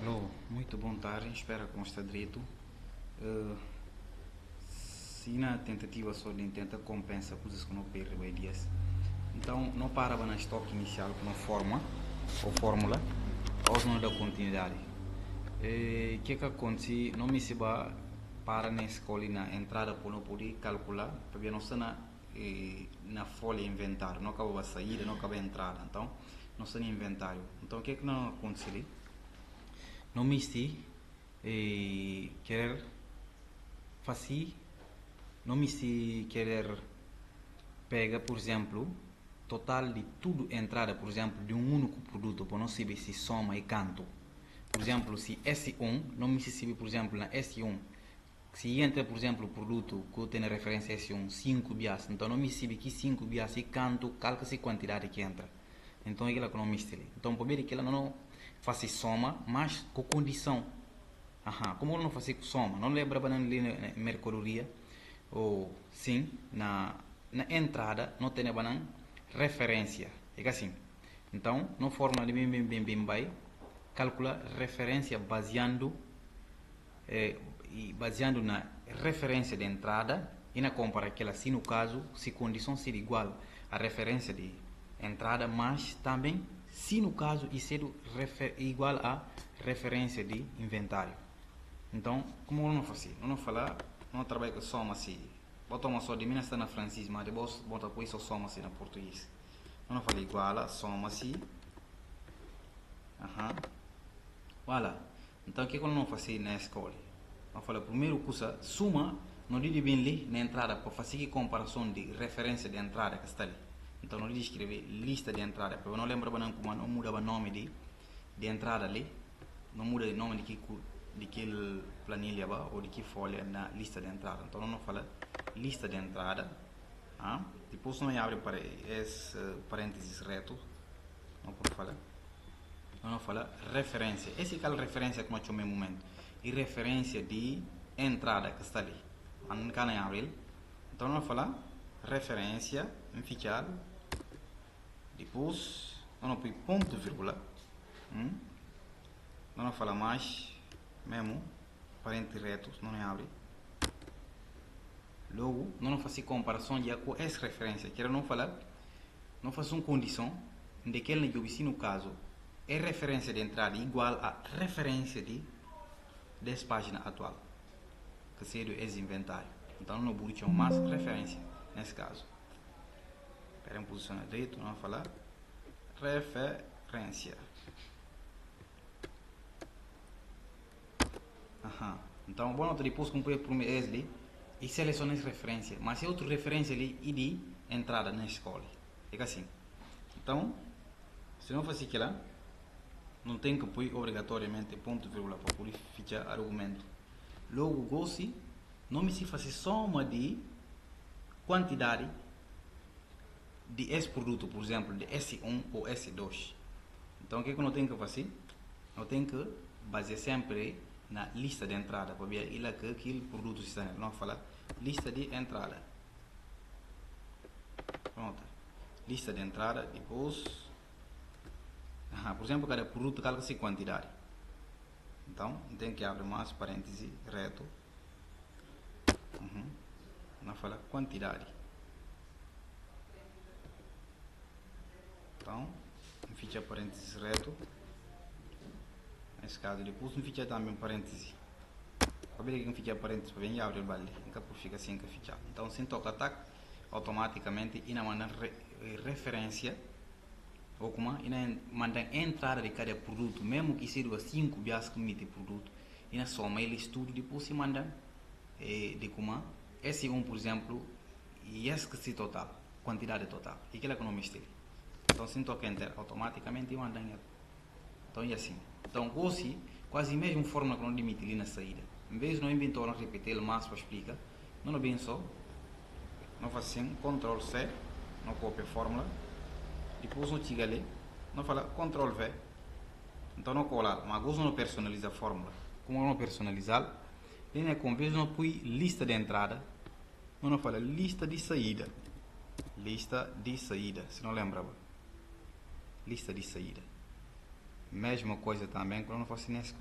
Alô, muito bom tarde, espero que está direito. Se na tentativa só de tentar compensa coisas que não perde bem dias. Então, não para na estoque inicial com uma forma ou fórmula, ou não dá continuidade. O que acontece? Não me se vai para na escola na entrada para não poder calcular, porque não está na folha inventário, não acaba a saída, não acaba a entrada. Então, não está no inventário. Então, o que não acontece? Não me se querer fazer, não me se querer pega, por exemplo, total de tudo entrada, por exemplo, de um único produto, para não saber se soma e canto. Por exemplo, se S1, não me se sabe, por exemplo, na S1, se entra, por exemplo, o produto que tem a referência S1, 5 bias, então não me sabe que 5 bias e canto, calca-se a quantidade que entra. Então é aquilo que não me estile. Então, por ver que ela não faz soma, mas com condição. Como não faz soma? Não lembra na mercadoria? Ou sim, na entrada não tem referência. É assim. Então, não forma de bem vai calcula referência baseando na referência de entrada e na compara aquela se no caso se condição ser igual à referência de entrada, mas também se no caso e ser igual à referência de inventário. Então, como não fazer? Não falar, não trabalho com soma assim. Bota uma só de mim está na francês, mas depois bota com isso soma assim na português. Não fala igual a soma assim. Voilà. Então, o que eu não faço na escola? Eu falo, primeiro curso, suma, não diz bem ali na entrada, para fazer comparação de referência de entrada que está ali. Então, não diz escrever lista de entrada, porque eu não lembro como não muda o nome de entrada ali, não muda o nome de que planilha ou de que folha na lista de entrada. Então, não fala lista de entrada. Depois, não abre para esse parênteses reto, não pode falar. Não fala referência. Esse é a referência que nós chamamos no momento. E referência de entrada que está ali. Não nem abre. Então não fala referência em fichado. Depois não põe ponto vírgula. Não fala mais mesmo parênteses retos, não abre. Logo, não faz comparação de com essa referência. Quero não falar, não faz uma condição de que ele que no caso é referência de entrada igual a referência dessa página atual, que seria esse inventário. Então não vou mais referência nesse caso. Espera em posição direito, não falar referência. Então, bom, depois cumprir por esse e seleciona essa referência, mas é outra referência ali e de entrada na escola. É assim. Então, se não fosse aquilo, não tem que pôr obrigatoriamente ponto vírgula para poder fichar argumento. Logo, gosto, não me se faz soma de quantidade de esse produto, por exemplo, de S1 ou S2. Então, o que eu não tenho que fazer? Eu tenho que basear sempre na lista de entrada, para ver que aquele produto está. Não fala lista de entrada. Pronto. Lista de entrada, depois. Por exemplo, cada produto calcula-se quantidade. Então, tem que abrir mais parêntese reto. Não fala quantidade. Então, ficha parênteses reto. Nesse caso, depois não ficha também parêntese. Para ver que não ficha parêntese, para vir abrir o balde. Então, fica assim que ficha. Então, sem tocar ataque, automaticamente, e na manda referência. Ou como e manda entrada de cada produto, mesmo que seja 5 bias que mete produto, e na soma ele estuda, depois se manda de como esse por exemplo, e esse que se total, quantidade total, e aquilo que não mistura. Então se toca enter, automaticamente manda ele. Então é assim. Então quase mesmo fórmula que não limite ali na saída. Em vez de não inventar, não repetir ele mais para explicar, não é bem só, não faz assim, Ctrl C, não copia a fórmula. Depois não chega ali, não fala Ctrl V. Então não colar, mas agora não personaliza a fórmula. Como não personalizar, ele com vez não põe lista de entrada, não fala lista de saída. Lista de saída, se não lembra. Lista de saída. Mesma coisa também quando não fosse na escola.